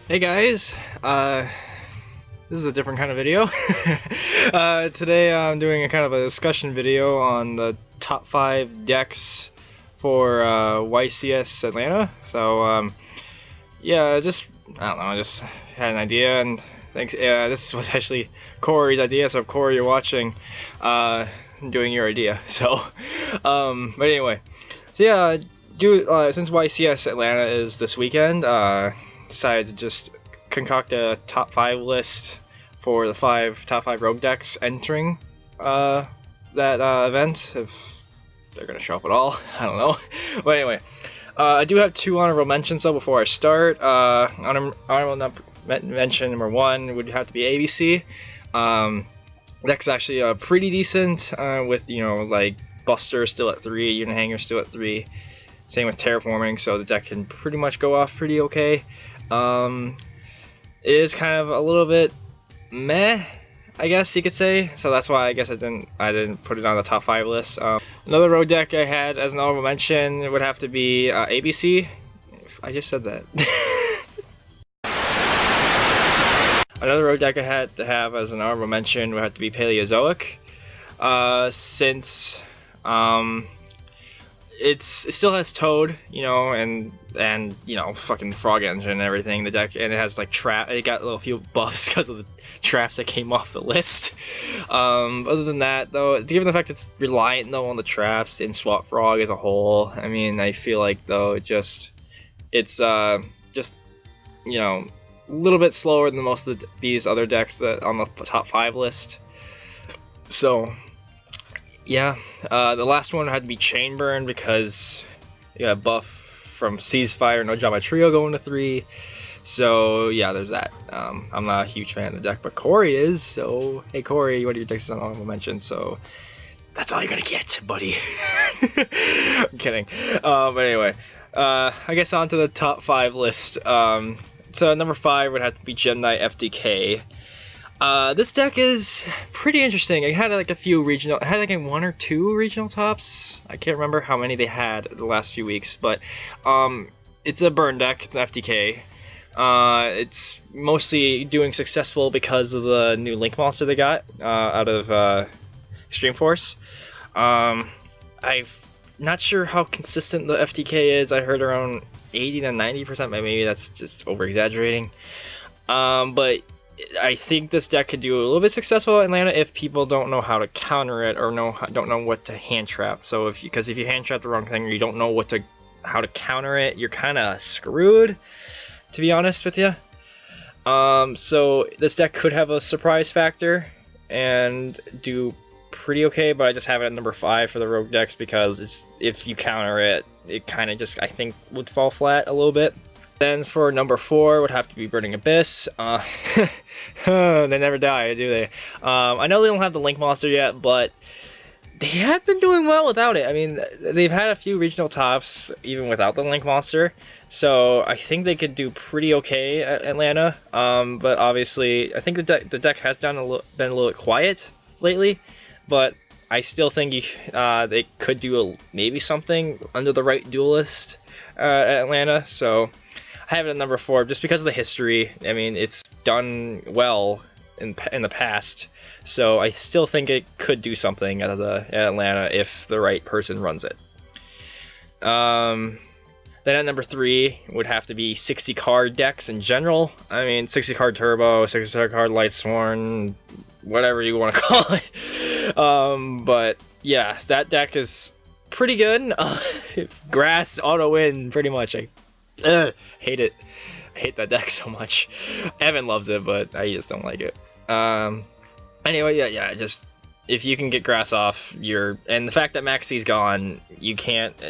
Hey guys, this is a different kind of video. Today I'm doing a kind of a discussion video on the top 5 decks for YCS Atlanta. So yeah, I don't know, I just had an idea, and thanks. Yeah, this was actually Corey's idea. So if Corey, you're watching, I'm doing your idea. So, but anyway, so yeah, since YCS Atlanta is this weekend, decided to just concoct a top 5 list for the top 5 rogue decks entering that event, if they're gonna show up at all. I don't know. But anyway, I do have 2 honorable mentions though before I start. Honorable mention number 1 would have to be ABC. Deck's actually pretty decent, with like Buster still at 3, Unit still at 3. Same with Terraforming, so the deck can pretty much go off pretty okay. It is kind of a little bit meh, I guess you could say. So that's why I guess I didn't put it on the top 5 list. Another rogue deck I had as an honorable mention would have to be ABC. I just said that. Another rogue deck I had to have as an honorable mention would have to be Paleozoic, since it still has Toad, and fucking Frog Engine and everything. The deck, and it has like it got a few buffs because of the traps that came off the list. Other than that, though, given the fact it's reliant though on the traps in Swap Frog as a whole, I mean, I feel like though it's just a little bit slower than most of these other decks that on the top 5 list. So yeah, the last one had to be Chainburn because you got a buff from Ceasefire, No Drama Trio going to 3. So yeah, there's that. I'm not a huge fan of the deck, but Corey is. So hey Corey, what are your decks on honorable mention? So that's all you're gonna get, buddy. I'm kidding. But anyway, I guess on to the top 5 list. So number 5 would have to be Gemini FTK. This deck is pretty interesting. It had like a few regional, it had like 1 or 2 regional tops. I can't remember how many they had the last few weeks, but it's a burn deck. It's an FTK. It's mostly doing successful because of the new Link monster they got out of Extreme Force. I'm not sure how consistent the FTK is. I heard around 80 to 90%, but maybe that's just over exaggerating. But I think this deck could do a little bit successful in Atlanta if people don't know how to counter it or don't know what to hand trap. So if you hand trap the wrong thing or you don't know how to counter it, you're kind of screwed, to be honest with you. So this deck could have a surprise factor and do pretty okay, but I just have it at number 5 for the rogue decks because if you counter it, it kind of just, I think, would fall flat a little bit. Then for number 4 would have to be Burning Abyss. They never die, do they? I know they don't have the Link monster yet, but they have been doing well without it. I mean, they've had a few regional tops even without the Link monster, so I think they could do pretty okay at Atlanta. But obviously, I think the deck has been a little bit quiet lately, but I still think they could do maybe something under the right duelist at Atlanta. So I have it at number 4 just because of the history. I mean, it's done well in the past, so I still think it could do something at Atlanta if the right person runs it. Then at number 3 would have to be 60 card decks in general. I mean, 60 card Turbo, 60 card Lightsworn, whatever you want to call it. But yeah, that deck is pretty good. Grass auto win pretty much. I hate it. I hate that deck so much. Evan loves it, but I just don't like it. Anyway, yeah, just if you can get grass off, and the fact that Maxi's gone,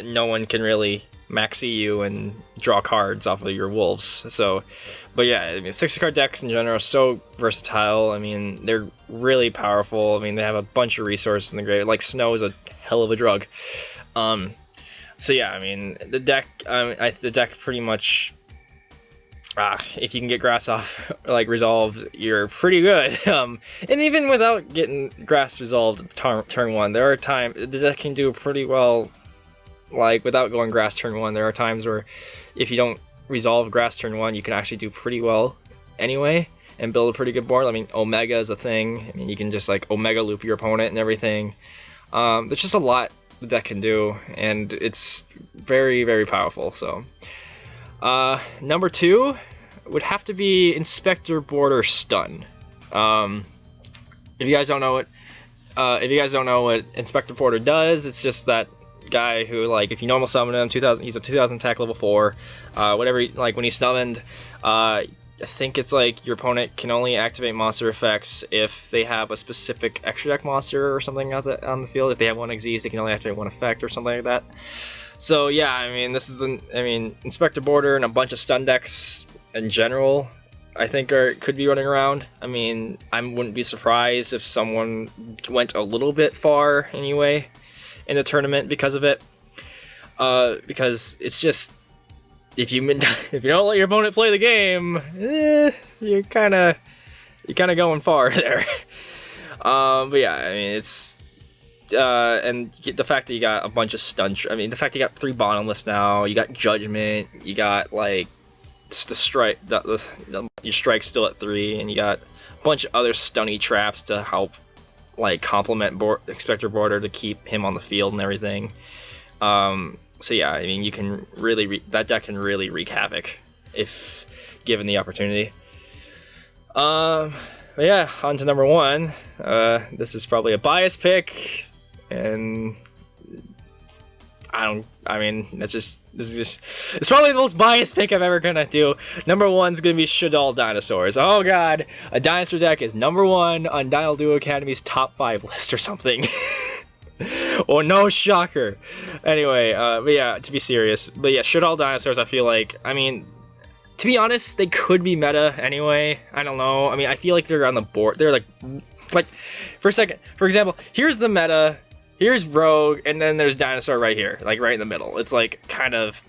no one can really Maxi you and draw cards off of your wolves. So, but yeah, I mean, 60 card decks in general are so versatile. I mean, they're really powerful. I mean, they have a bunch of resources in the grave. Like Snow is a hell of a drug. So yeah, I mean, the deck pretty much, if you can get grass off, like resolved, you're pretty good. And even without getting grass resolved turn 1, there are times the deck can do pretty well, like without going grass turn 1. There are times where if you don't resolve grass turn 1, you can actually do pretty well anyway and build a pretty good board. I mean, Omega is a thing. I mean, you can just like Omega loop your opponent and everything. There's just a lot the deck can do, and it's very, very powerful. So, number 2 would have to be Inspector Border Stun. If you guys don't know what Inspector Border does, it's just that guy who, like, if you normal summon him, he's a 2000 attack, level 4. Whatever, like when he's summoned, I think it's like your opponent can only activate monster effects if they have a specific extra deck monster or something on the field. If they have 1 Xyz, they can only activate 1 effect or something like that. So yeah, I mean, Inspector Border and a bunch of stun decks in general, I think could be running around. I mean, I wouldn't be surprised if someone went a little bit far anyway in the tournament because of it. Because it's just, if you don't let your opponent play the game, you're kind of going far there. But yeah, I mean, it's and the fact that you got a bunch of stun. I mean, the fact you got 3 bottomless now. You got Judgment. You got like the strike. Your strike's still at 3, and you got a bunch of other stunny traps to help like complement Inspector Border to keep him on the field and everything. So yeah, I mean, you can really that deck can really wreak havoc if given the opportunity. But yeah, on to number 1. This is probably a biased pick, and it's probably the most biased pick I've ever gonna do. Number 1's gonna be Shaddoll Dinosaurs. Oh god, a dinosaur deck is number 1 on Dino Duo Academy's top 5 list or something. Oh, no shocker. Anyway, but yeah, to be serious. But yeah, Shaddoll Dinosaurs, I feel like, I mean, to be honest, they could be meta anyway. I don't know. I mean, I feel like they're on the board. They're like for example, here's the meta, here's Rogue, and then there's Dinosaur right here, like right in the middle. It's like kind of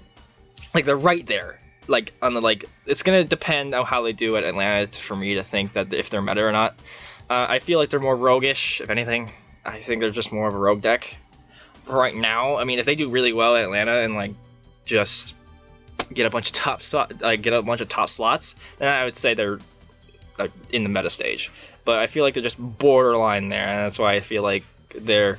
like they're right there. Like on the it's gonna depend on how they do at Atlanta for me to think that if they're meta or not. I feel like they're more roguish, if anything. I think they're just more of a rogue deck right now. I mean, if they do really well at Atlanta and like just get a bunch of top slots, then I would say they're like in the meta stage. But I feel like they're just borderline there, and that's why I feel like they're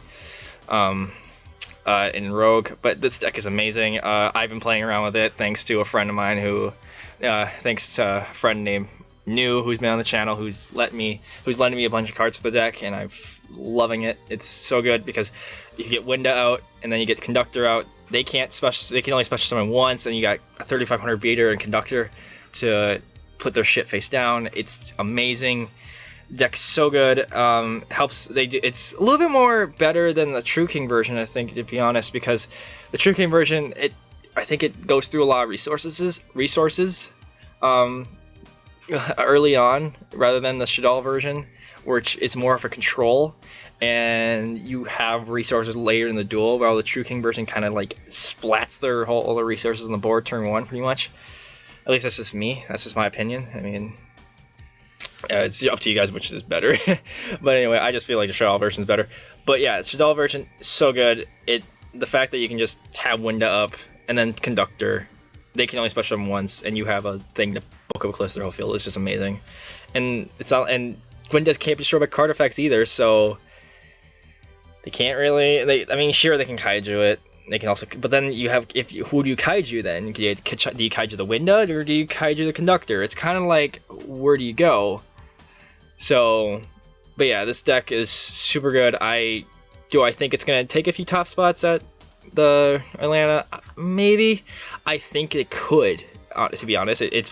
in rogue. But this deck is amazing. I've been playing around with it thanks to a friend of mine thanks to a friend named New, who's been on the channel, who's lending me a bunch of cards for the deck, and I'm loving it. It's so good because you get Winda out, and then you get Conductor out. They can only special summon once, and you got a 3500 Beater and Conductor to put their shit face down. It's amazing. Deck's so good. It's a little bit more better than the True King version, I think, to be honest, because the True King version, I think it goes through a lot of resources early on, rather than the Shaddoll version, which is more of a control, and you have resources later in the duel, while the True King version kind of like splats all the resources on the board turn 1, pretty much. At least that's just me. That's just my opinion. I mean, it's up to you guys which is better. But anyway, I just feel like the Shaddoll version is better. But yeah, Shaddoll version, so good. The fact that you can just have Winda up and then Conductor, they can only special summon once, and you have a thing to book up close to their whole field. It's just amazing. And Winda can't be destroyed by card effects either, so they can't really. I mean, sure, they can kaiju it. They can also, but then you have, who do you kaiju then? Do you kaiju the Winda, or do you kaiju the Conductor? It's kind of like, where do you go? So, but yeah, this deck is super good. I think it's gonna take a few top spots at the Atlanta? Maybe. I think it could. To be honest, it has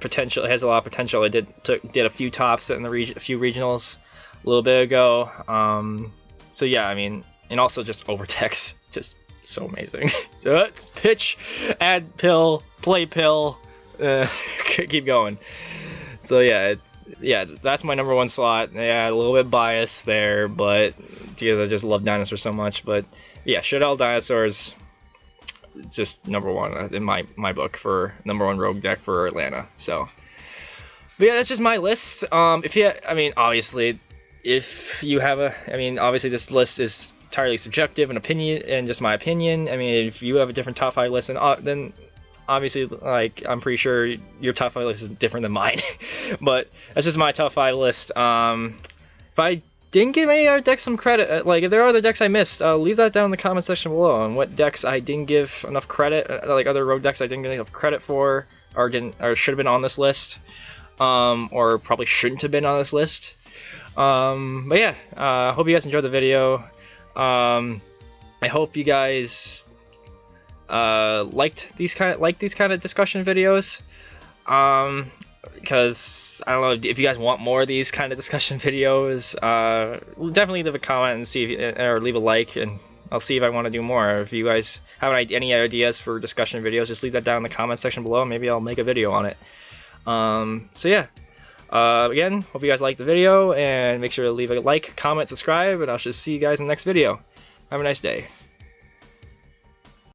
potential. It has a lot of potential. It did a few tops in a few regionals a little bit ago. So yeah, I mean, and also just Overtex, just so amazing. So it's pitch, add pill, play pill, keep going. So yeah, that's my number 1 slot. Yeah, a little bit biased there, but because I just love dinosaurs so much. But yeah, Shaddoll Dinosaurs, it's just number 1 in my book for number 1 rogue deck for Atlanta. So, but yeah, that's just my list. Obviously, obviously this list is entirely subjective and opinion and just my opinion. I mean, if you have a different top 5 list, then Obviously, like, I'm pretty sure your top 5 list is different than mine, but that's just my top 5 list. If I didn't give any other decks some credit, like if there are other decks I missed, leave that down in the comment section below on what decks I didn't give enough credit, like other rogue decks I didn't get enough credit for, or should have been on this list, or probably shouldn't have been on this list. But yeah, I hope you guys enjoyed the video. I hope you guys liked these kind of discussion videos, because I don't know if you guys want more of these kind of discussion videos. Definitely leave a comment and see or leave a like, and I'll see if I want to do more. If you guys have any ideas for discussion videos, just leave that down in the comment section below. Maybe I'll make a video on it. So yeah, again, hope you guys liked the video, and make sure to leave a like, comment, subscribe, and I'll just see you guys in the next video. Have a nice day.